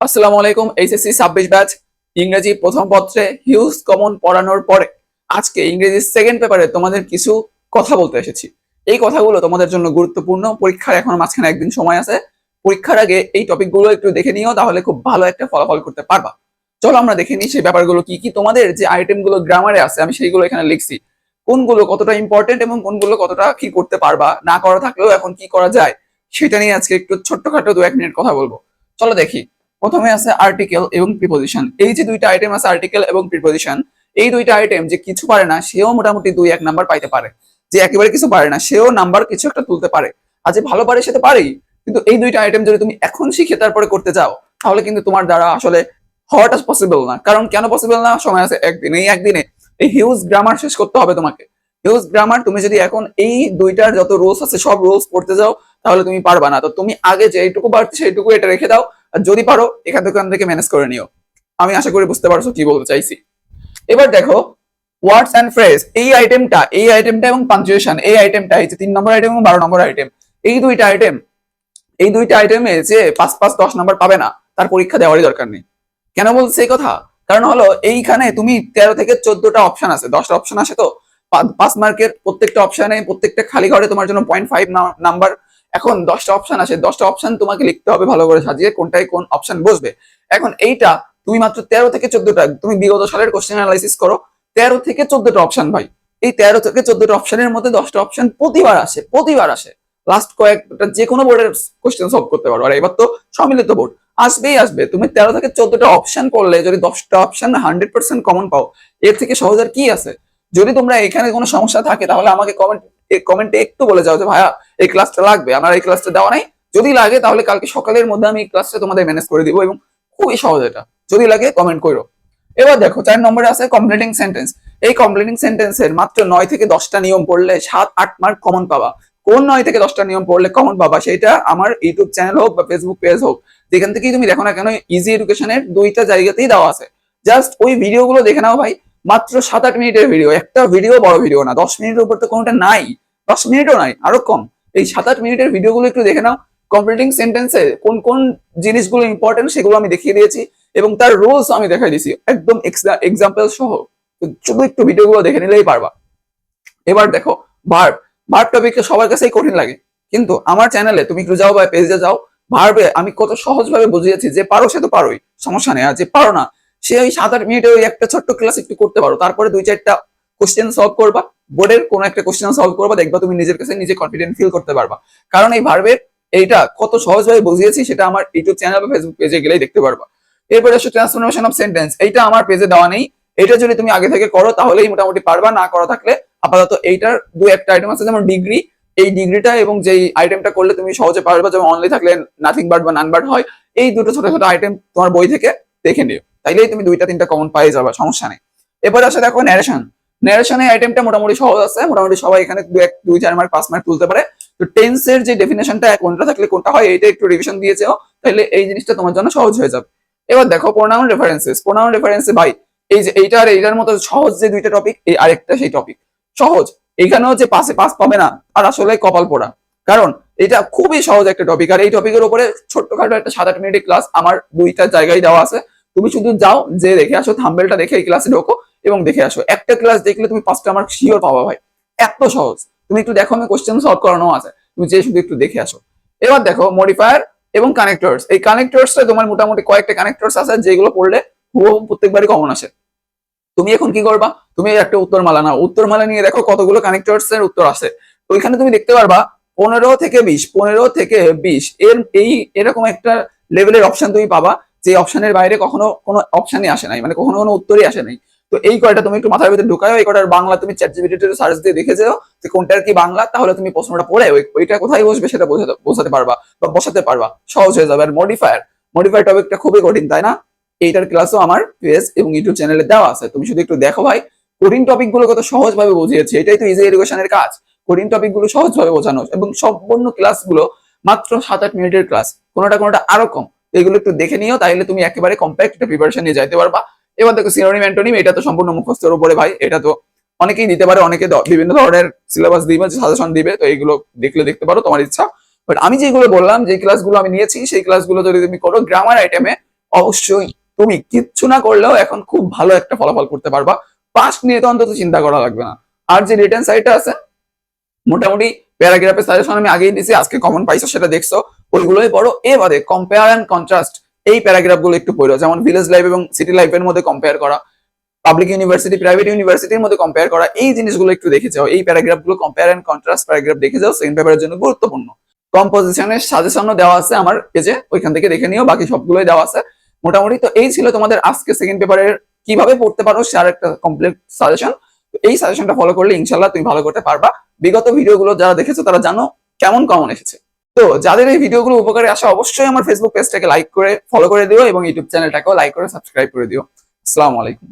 আসসালামু আলাইকুম। HSC 26 batch ইংরেজি প্রথম পত্রে হিউজ কমন পড়ানোর পরে আজকে ইংরেজি সেকেন্ড পেপারে তোমাদের কিছু কথা বলতে এসেছি। এই কথাগুলো তোমাদের জন্য গুরুত্বপূর্ণ। পরীক্ষার এখন মাঝখানে একদিন সময় আছে। পরীক্ষার আগে এই টপিকগুলো একটু দেখে নিও, তাহলে খুব ভালো একটা ফলাফল করতে পারবা। চলো আমরা দেখে নিই সেই ব্যাপারগুলো কি কি। তোমাদের যে আইটেমগুলো গ্রামারে আছে আমি সেইগুলো এখানে লিখছি, কোনগুলো কতটা ইম্পর্টেন্ট এবং কোনগুলো কতটা কি করতে পারবা, না করা থাকলেও এখন কি করা যায় সেটা নিয়ে আজকে একটু ছোট্টখাটো 2-1 মিনিট কথা বলবো। চলো দেখি। প্রথমে আছে আর্টিকেল এবং প্রিপোজিশন। এই যে দুইটা আইটেম আছে আর্টিকেল এবং প্রিপোজিশন, এই দুইটা আইটেম যে কিছু পারে না সেও মোটামুটি 2-1 নাম্বার পাইতে পারে। যে একেবারে কিছু পারে না সেও নাম্বার কিছু একটা তুলতে পারে। আর যে ভালো পারে সে তো পারেই, কিন্তু এই দুইটা আইটেম যদি তুমি এখন শিখে তারপরে করতে যাও তাহলে কিন্তু তোমার দ্বারা আসলে হওয়াটা পসিবল না। কারণ কেন পসিবল না? সময় আছে একদিন, এই একদিনে এই হিউজ গ্রামার শেষ করতে হবে তোমাকে। হিউজ গ্রামার তুমি যদি এখন এই দুইটার যত রুলস আছে সব রুলস পড়তে যাও তাহলে তুমি পারবা না। তো তুমি আগে যে এইটুকু পারছো সেইটুকু এটা রেখে দাও, আর যদি পারো এখান থেকে ম্যানেজ করে নিও। আমি আশা করি বুঝতে পারছো কি বলতে চাইছি। এবার দেখো, ওয়ার্ডস এন্ড ফ্রেজ এই আইটেমটা এবং পাঞ্চুয়েশন এই আইটেমটা, এই যে 3 নম্বর আইটেম এবং 12 নম্বর আইটেম, এই দুইটা আইটেমে যে 5-5 10 নাম্বার পাবে না তার পরীক্ষা দেওয়ারই দরকার নেই। কেন বলছে এই কথা? কারণ হলো এইখানে তুমি 13 থেকে 14টা অপশন আছে, 10টা অপশন আসে। তো 5 মার্কের প্রত্যেকটা অপশনে প্রত্যেকটা খালি ঘরে তোমার জন্য 0.5 নাম্বার। এখন 10টা অপশন আসে, 10টা অপশন তোমাকে লিখতে হবে ভালো করে সাজিয়ে কোনটায় কোন অপশন বসবে। এখন এইটা তুমি মাত্র 13 থেকে 14টা, তুমি বিগত সালের কোশ্চেন অ্যানালাইসিস করো, 13 থেকে 14টা অপশন ভাই। এই 13 থেকে 14টা অপশনের মধ্যে 10টা অপশন প্রতিবার আসে। লাস্ট কয়েকটা যে কোনো বোর্ডের কোশ্চেন সলভ করতে পারো। আর এবার তো সম্মিলিত বোর্ড আসবে। তুমি 13 থেকে 14টা অপশন করলে যদি 10টা অপশন 100% কমন পাও, এর থেকে সহজ আর কি আছে? যদি তোমরা এখানে কোনো সমস্যা থাকে তাহলে আমাকে কমেন্টে একটু বলে যাও যে ভাইয়া এই ক্লাসটা লাগবে, আমার এই ক্লাসটা দেওয়া নাই। যদি লাগে তাহলে কালকে সকালের মধ্যে আমি এই ক্লাসটা তোমাদের ম্যানেজ করে দিব, এবং খুবই সহজ এটা। যদি লাগে কমেন্ট করো। এবার দেখো 4 নম্বরে আছে কমপ্লিটিং সেন্টেন্স। এই কমপ্লিটিং সেন্টেন্সের মাত্র 9 থেকে 10টা নিয়ম পড়লে 7-8 মার্ক কমন পাবা। কোন 9 থেকে 10টা নিয়ম পড়লে কমন পাবা সেটা আমার ইউটিউব চ্যানেল হোক বা ফেসবুক পেজ হোক, যেখান থেকেই তুমি দেখো না কেন, ইজি এডুকেশনের দুইটা জায়গাতেই দেওয়া আছে। জাস্ট ওই ভিডিওগুলো দেখে নাও ভাই। মাত্র 7-8 মিনিটের ভিডিও, একটা ভিডিও বড় ভিডিও না, 10 মিনিটের উপর তো কোনোটা নাই, 10 মিনিটও নাই, আরো কম। এই 7-8 মিনিটের ভিডিওগুলো একটু দেখে নাও। কমপ্লিটিং সেন্টেন্সে কোন কোন জিনিসগুলো ইম্পর্টেন্ট সেগুলো আমি দেখিয়ে দিয়েছি, এবং তার রুলস আমি দেখাই দিয়েছি একদম এক্সাম্পল সহ। শুধু একটু ভিডিওগুলো দেখে নিলেই পারবা। এবার দেখো ভার্ব। ভার্ব টপিকটা সবার কাছেই কঠিন লাগে, কিন্তু আমার চ্যানেলে তুমি একটু যাও বা পেজে যাও, ভার্বে আমি কত সহজভাবে বুঝিয়েছি। যে পারো সে তো পারোই, সমস্যা নেই। আর যে পারো না সে ওই 7-8 মিনিটে ওই একটা ছোট্ট ক্লাস একটু করতে পারো, তারপরে 2-4টা কোশ্চেন সলভ করবা, বোর্ডের কোন একটা কোশ্চেন সলভ করবা, দেখবা তুমি নিজের কাছে নিজে কনফিডেন্ট ফিল করতে পারবা। কারণ এই ভার্বের এইটা কত সহজভাবে বুঝিয়েছি সেটা আমার ইউটিউব চ্যানেল বা ফেসবুক পেজে গেলেই দেখতে পারবা। এরপরে আসলে ট্রান্সফরমেশন অফ সেন্টেন্স, এইটা আমার পেজে দেওয়া নেই। এটা যদি তুমি আগে থেকে করো তাহলেই মোটামুটি পারবা, না করা থাকলে আপাতত এইটার 2-1টা আইটেম আছে যেমন ডিগ্রি, এই ডিগ্রিটা এবং যেই আইটেমটা করলে তুমি সহজে পারবা, যেমন অনলি থাকলে নাথিং বাট বা নান বাট হয়। এই দুটো ছোট ছোট আইটেম তোমার বই থেকে দেখে নিও, তাইলেই তুমি 2-3টা কমন পাই যাবা, সমস্যা নেই। এরপরে আসে দেখো ন্যারেশন। ন্যারেশনের আইটেমটা মোটামুটি সহজ আছে, মোটামুটি সবাই এখানে 2-4 মার্ক 5 মার্ক তুলতে পারে। তো টেন্সের যে ডেফিনেশনটা কোনটা থাকলে কোনটা হয় এটা একটু রিভিশন দিয়েছেও, তাহলে এই জিনিসটা তোমার জন্য সহজ হয়ে যাবে। এবার দেখো প্রোনাউন রেফারেন্সে ভাই, এই যে এইটা আর এইটার মতো সহজ যে দুইটা টপিক, এই আরেকটা সেই টপিক সহজ। এখানেও যে পাশে পাস পাবে না আর আসলে কপাল পোড়া, কারণ এটা খুবই সহজ একটা টপিক। আর এই টপিকের উপরে ছোট্টখাটো একটা 7-8 মিনিটের ক্লাস আমার দুইটা জায়গায় দেওয়া আছে। তুমি শুধু যাও, যে দেখে আসো, থাম্বেলটা দেখে এই ক্লাসে ঢোকো এবং দেখে আসো। একটা ক্লাস দেখলে তুমি 5টা মার্ক শিওর পাবা ভাই, এত সহজ। তুমি একটু দেখো, আমি কোশ্চেন সলভ করানো আছে, তুমি যে শুধু একটু দেখে আসো। এবার দেখো মডিফায়ার এবং কানেক্টরস। এই কানেক্টরসটা তোমার মোটামুটি কয়েকটা কানেক্টরস আছে যেগুলো পড়লে হুবহু প্রত্যেকবারই কমন আসে। তুমি এখন কি করবা, তুমি একটা উত্তরমালা নাও, উত্তরমালা নিয়ে দেখো কতগুলো কানেক্টরস এর উত্তর আছে। তো ওইখানে তুমি দেখতে পারবা 15 থেকে 20 এই এরকম একটা লেভেলের অপশন তুমি পাবা, যে অপশনের বাইরে কখনো কোনো অপশনই আসে নাই, মানে কখনো কোনো উত্তরই আসে নাই। তো এই কয়টা তুমি একটু মাথার ভিতরে ঢুকাও। এই কয়টার বাংলা তুমি চ্যাটজিপিটিতে সার্চ দিয়ে দেখে যাও যে কোনটার কি বাংলা, তাহলে তুমি প্রশ্নটা পড়ে ওইটা কোথায় বসবে সেটা বোঝাতে পারবা বা বসাতে পারবা, সহজ হয়ে যাবে। আর মডিফায়ার টপিকটা খুবই কঠিন, তাই না? এইটার ক্লাসও আমার পেজ এবং ইউটিউব চ্যানেলে দেওয়া আছে, তুমি শুধু একটু দেখো ভাই। কঠিন টপিক গুলো কত সহজ ভাবে বুঝিয়েছি, এটাই তো ইজি এডুকেশনের কাজ, কঠিন টপিক গুলো সহজ ভাবে বোঝানো। এবং সম্পূর্ণ ক্লাসগুলো মাত্র 7-8 মিনিটের ক্লাস, কোনোটা আরো কম। এগুলো একটু দেখে নিও, তাহলে তুমি একেবারে কম্প্যাক্ট একটা প্রিপারেশন নিয়ে যাইতে পারবা। এবার দেখো সিনোনিম অ্যান্টোনিম, এটা তো সম্পূর্ণ মুখস্থের উপরে ভাই, এটা তো অনেকেই দিতে পারে, অনেকে বিভিন্ন ধরনের সিলেবাস দিবে, সাজেশন দিবে, তো এইগুলো দেখতে পারো, তোমার ইচ্ছা। বাট আমি যেগুলো বললাম, যে ক্লাসগুলো আমি নিয়েছি সেই ক্লাসগুলো যদি তুমি করো, গ্রামার আইটেমে অবশ্যই তুমি কিচ্ছু না করলেও এখন খুব ভালো একটা ফলাফল করতে পারবা। পাস্ট নিয়ে তো অন্তত চিন্তা করা লাগবে না। আর যে রিটেন সাইটটা আছে, মোটামুটি প্যারাগ্রাফের সাজেশন আমি আগেই দিছি, আজকে কমন পাইছো সেটা দেখছো, ওইগুলোই পড়ো। এবারে কম্পেয়ার এন্ড কন্ট্রাস্ট এই প্যারাগ্রাফ গুলো একটু পড়ো, যেমন ভিলেজ লাইফ এবং সিটি লাইফের মধ্যে কম্পেয়ার করা, পাবলিক ইউনিভার্সিটি প্রাইভেট ইউনিভার্সিটির মধ্যে কম্পেয়ার করা, এই জিনিসগুলো একটু দেখে যাও। এই প্যারাগ্রাফ গুলো কম্পেয়ার এন্ড কন্ট্রাস্ট প্যারাগ্রাফ দেখে যাও, সেকেন্ড পেপারের জন্য গুরুত্বপূর্ণ। কম্পোজিশনের সাজেশনও দেওয়া আছে আমার পেজে, ওইখান থেকে দেখে নিও, বাকি সবগুলোই দেওয়া আছে। মোটামুটি তো এই ছিল তোমাদের আজকে সেকেন্ড পেপারের কিভাবে পড়তে পারো সে আর একটা কমপ্লিট সাজেশন। এই সাজেশনটা ফলো করলে ইনশাল্লাহ তুমি ভালো করতে পারবা। বিগত ভিডিওগুলো যারা দেখেছো তারা জানো কেমন কমন এসেছে। তো যাদের এই ভিডিওগুলো উপকারে আসে অবশ্যই আমার ফেসবুক পেজটাকে লাইক করে ফলো করে দিও এবং ইউটিউব চ্যানেলটাকেও লাইক করে সাবস্ক্রাইব করে দিও। আসসালামু আলাইকুম।